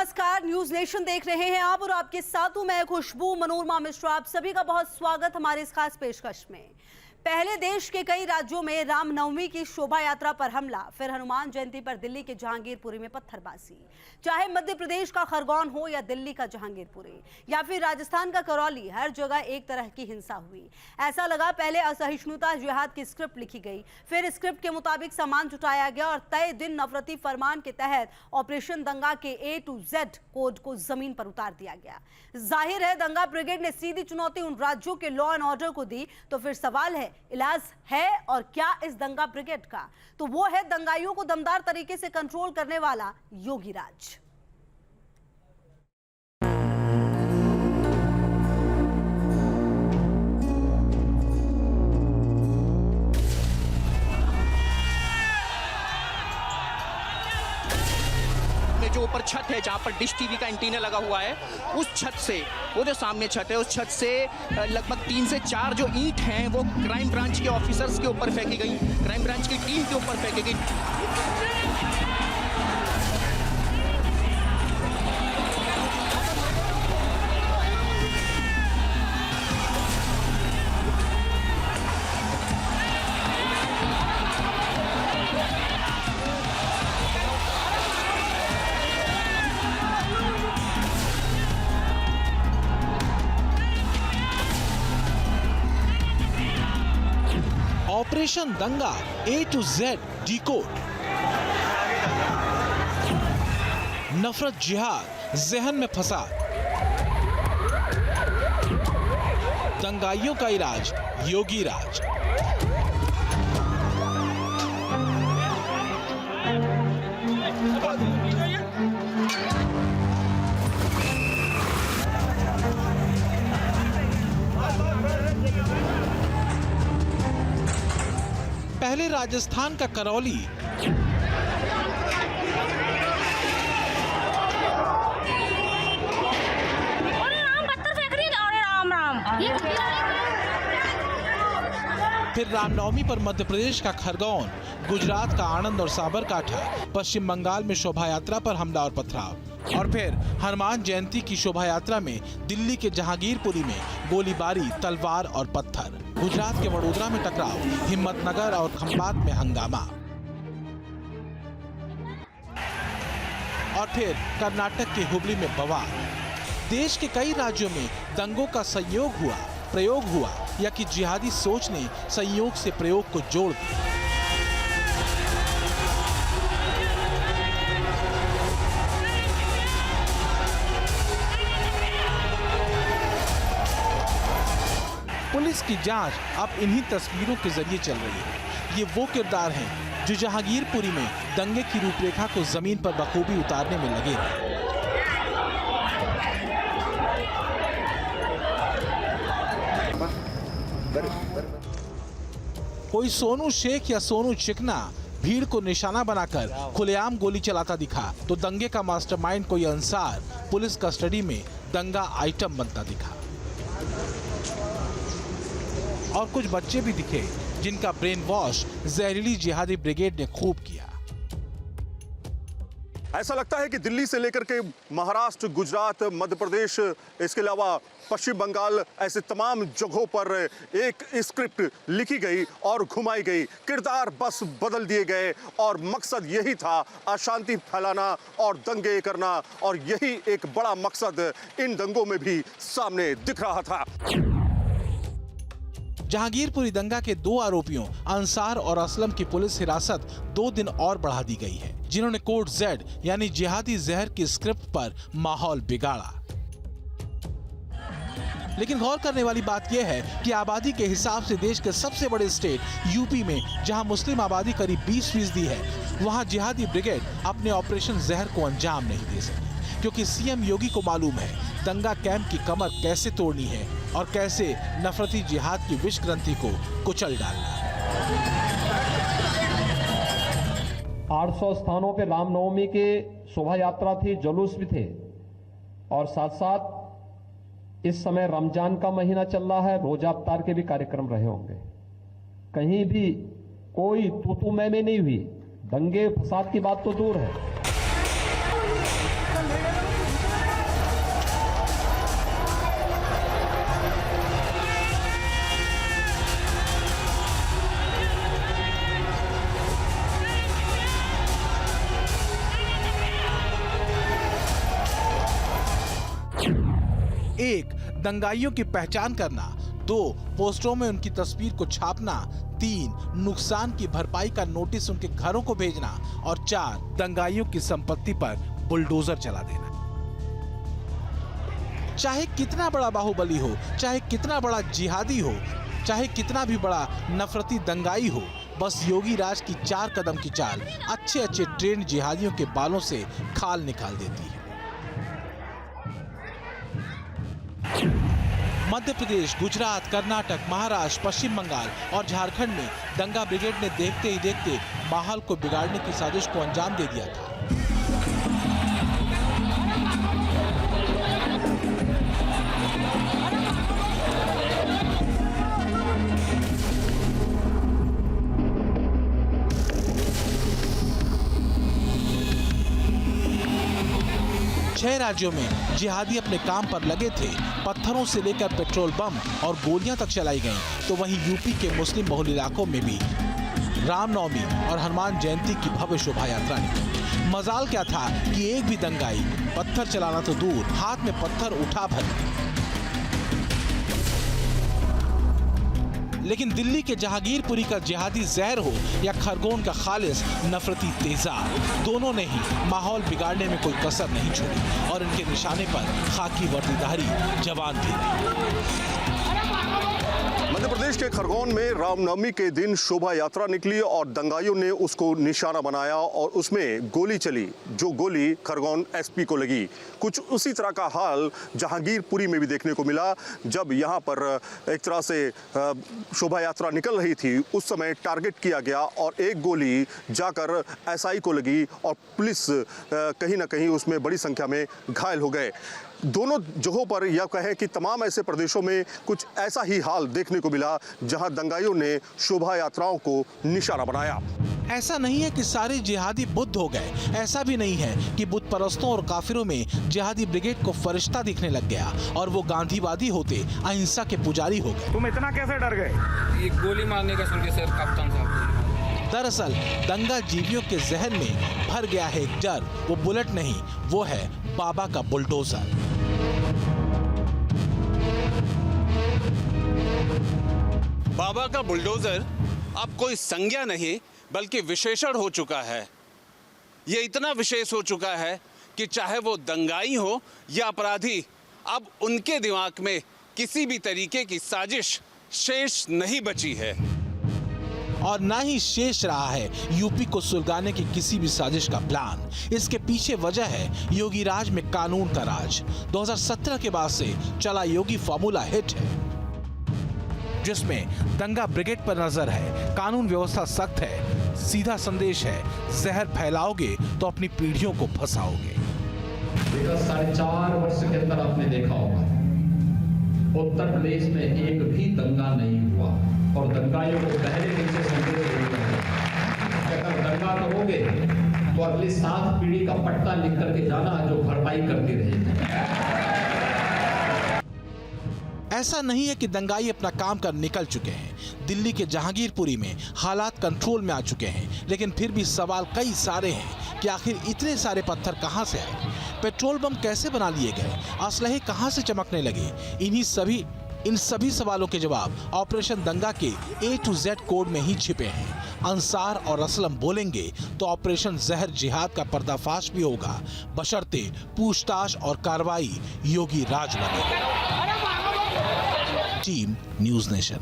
नमस्कार, news nation देख रहे हैं आप और आपके साथ हूं मैं खुशबू मनोरमा मिश्रा। आप सभी का बहुत स्वागत हमारे इस खास पेशकश में। पहले देश के कई राज्यों में रामनवमी की शोभा यात्रा पर हमला, फिर हनुमान जयंती पर दिल्ली के जहांगीरपुरी में पत्थरबाजी। चाहे मध्य प्रदेश का खरगोन हो या दिल्ली का जहांगीरपुरी या फिर राजस्थान का करौली, हर जगह एक तरह की हिंसा हुई। ऐसा लगा पहले असहिष्णुता जिहाद की स्क्रिप्ट लिखी गई, फिर स्क्रिप्ट के मुताबिक सामान जुटाया गया और तय दिन नफरती फरमान के तहत ऑपरेशन दंगा के A to Z कोड को जमीन पर उतार दिया गया। जाहिर है दंगा ब्रिगेड ने सीधी चुनौती उन राज्यों के लॉ एंड ऑर्डर को दी। तो फिर सवाल है, इलाज है और क्या इस दंगा ब्रिगेड का? तो वो है दंगाइयों को दमदार तरीके से कंट्रोल करने वाला योगी राज। जो ऊपर छत है जहाँ पर डिश टीवी का एंटीना लगा हुआ है, उस छत से, वो जो सामने छत है, उस छत से लगभग 3 से 4 जो ईंट हैं वो क्राइम ब्रांच के ऑफिसर्स के ऊपर फेंकी गई, क्राइम ब्रांच की टीम के ऊपर फेंकी गई। ऑपरेशन दंगा A to Z डिकोड। नफरत जिहाद, जहन में फसाद। दंगाइयों का इलाज योगी राज। पहले राजस्थान का करौली, फिर रामनवमी पर मध्य प्रदेश का खरगोन, गुजरात का आणंद और साबरकांठा, पश्चिम बंगाल में शोभा यात्रा पर हमला और पथराव, और फिर हनुमान जयंती की शोभा यात्रा में दिल्ली के जहांगीरपुरी में गोलीबारी, तलवार और पत्थर। गुजरात के वडोदरा में टकराव, हिम्मतनगर और खंबात में हंगामा, और फिर कर्नाटक के हुबली में बवाल। देश के कई राज्यों में दंगों का प्रयोग हुआ या कि जिहादी सोच ने संयोग से प्रयोग को जोड़ दिया। पुलिस की जांच अब इन्हीं तस्वीरों के जरिए चल रही है। ये वो किरदार हैं जो जहांगीरपुरी में दंगे की रूपरेखा को जमीन पर बखूबी उतारने में लगे हैं। कोई सोनू शेख या सोनू चिकना भीड़ को निशाना बनाकर खुलेआम गोली चलाता दिखा, तो दंगे का मास्टरमाइंड कोई अंसार पुलिस कस्टडी में दंगा आइटम बनता दिखा। और कुछ बच्चे भी दिखे जिनका ब्रेन वॉश जहरीली जिहादी ब्रिगेड ने खूब किया। ऐसा लगता है कि दिल्ली से लेकर के महाराष्ट्र, गुजरात, मध्य प्रदेश, इसके अलावा पश्चिम बंगाल, ऐसे तमाम जगहों पर एक स्क्रिप्ट लिखी गई और घुमाई गई। किरदार बस बदल दिए गए और मकसद यही था, अशांति फैलाना और दंगे करना, और यही एक बड़ा मकसद इन दंगों में भी सामने दिख रहा था। जहांगीरपुरी दंगा के 2 आरोपियों अंसार और असलम की पुलिस हिरासत 2 दिन और बढ़ा दी गई है, जिन्होंने कोड Z यानी जिहादी जहर की स्क्रिप्ट पर माहौल बिगाड़ा। लेकिन गौर करने वाली बात यह है कि आबादी के हिसाब से देश के सबसे बड़े स्टेट यूपी में, जहां मुस्लिम आबादी करीब 20% है, वहां जिहादी ब्रिगेड अपने ऑपरेशन जहर को अंजाम नहीं दे सकी, क्योंकि सीएम योगी को मालूम है दंगा कैंप की कमर कैसे तोड़नी है और कैसे नफरती जिहाद की विष ग्रंथि को कुचल डालना है। 800 स्थानों पे रामनवमी के शोभा यात्रा थी, जुलूस भी थे, और साथ साथ इस समय रमजान का महीना चल रहा है, रोजा अफ्तार के भी कार्यक्रम रहे होंगे। कहीं भी कोई तू मैं नहीं हुई। दंगे फसाद की बात तो दूर है। 1. दंगाइयों की पहचान करना, 2. पोस्टरों में उनकी तस्वीर को छापना, 3. नुकसान की भरपाई का नोटिस उनके घरों को भेजना और 4. दंगाइयों की संपत्ति पर बुलडोजर चला देना। चाहे कितना बड़ा बाहुबली हो, चाहे कितना बड़ा जिहादी हो, चाहे कितना भी बड़ा नफरती दंगाई हो, बस योगी राज की 4 कदम की चाल अच्छे ट्रेंड जिहादियों के बालों से खाल निकाल देती है। मध्य प्रदेश, गुजरात, कर्नाटक, महाराष्ट्र, पश्चिम बंगाल और झारखंड में दंगा ब्रिगेड ने देखते ही देखते माहौल को बिगाड़ने की साजिश को अंजाम दे दिया था। छह राज्यों में जिहादी अपने काम पर लगे थे। पत्थरों से लेकर पेट्रोल बम और गोलियां तक चलाई गईं। तो वहीं यूपी के मुस्लिम बहुल इलाकों में भी रामनवमी और हनुमान जयंती की भव्य शोभा यात्रा निकली। मजाल क्या था कि एक भी दंगाई पत्थर चलाना तो दूर, हाथ में पत्थर उठा भर। लेकिन दिल्ली के जहांगीरपुरी का जिहादी जहर हो या खरगोन का खालिस नफरती तेजाब, दोनों ने ही माहौल बिगाड़ने में कोई कसर नहीं छोड़ी और इनके निशाने पर खाकी वर्दीधारी जवान भी। मध्य प्रदेश के खरगोन में रामनवमी के दिन शोभा यात्रा निकली और दंगाइयों ने उसको निशाना बनाया और उसमें गोली चली, जो गोली खरगोन एसपी को लगी। कुछ उसी तरह का हाल जहांगीरपुरी में भी देखने को मिला। जब यहाँ पर एक तरह से शोभा यात्रा निकल रही थी, उस समय टारगेट किया गया और एक गोली जाकर एसआई को लगी और पुलिस कहीं ना कहीं उसमें बड़ी संख्या में घायल हो गए। दोनों जगहों पर यह कहें कि तमाम ऐसे प्रदेशों में कुछ ऐसा ही हाल देखने को मिला जहां दंगाइयों ने शोभा यात्राओं को निशाना बनाया। ऐसा नहीं है कि सारे जिहादी बुद्ध हो गए, ऐसा भी नहीं है कि बुत परस्तों और काफिरों में जिहादी ब्रिगेड को फरिश्ता दिखने लग गया और वो गांधीवादी होते अहिंसा के पुजारी हो गए। तुम इतना कैसे डर गए? ये गोली मारने का सुन के सर कप्तान साहब। दरअसल दंगा जीवियों के जहन में भर गया है एक डर, वो बुलेट नहीं, वो है बाबा का बुलडोजर। बाबा का बुलडोजर अब कोई संज्ञा नहीं बल्कि विशेषण हो चुका है। ये इतना विशेष हो चुका है कि चाहे वो दंगाई हो या अपराधी, अब उनके दिमाग में किसी भी तरीके की साजिश शेष नहीं बची है और ना ही शेष रहा है यूपी को सुलगाने की किसी भी साजिश का प्लान। इसके पीछे वजह है योगी राज में कानून का राज। 2017 के बाद से चला योगी फॉर्मूला हिट है, जिसमें दंगा ब्रिगेड पर नजर है, कानून व्यवस्था सख्त है, सीधा संदेश है, जहर फैलाओगे तो अपनी पीढ़ियों को फंसाओगे। 4.5 वर्ष के अंदर आपने देखा होगा उत्तर प्रदेश में एक भी दंगा नहीं हुआ और दंगाइयों को पहले दिन से संदेश अगर दंगा करोगे तो अगली 7 पीढ़ी का पट्टा लिख करके जाना जो भरपाई करती रहेगी। ऐसा नहीं है कि दंगाई अपना काम कर निकल चुके हैं। दिल्ली के जहांगीरपुरी में हालात कंट्रोल में आ चुके हैं, लेकिन फिर भी सवाल कई सारे हैं कि आखिर इतने सारे पत्थर कहां से आए, पेट्रोल बम कैसे बना लिए गए, असलहे कहां से चमकने लगे। इन सभी सवालों के जवाब ऑपरेशन दंगा के A to Z कोड में ही छिपे हैं। अंसार और असलम बोलेंगे तो ऑपरेशन जहर जिहाद का पर्दाफाश भी होगा, बशर्ते पूछताछ और कार्रवाई योगी राज बने। Team news nation.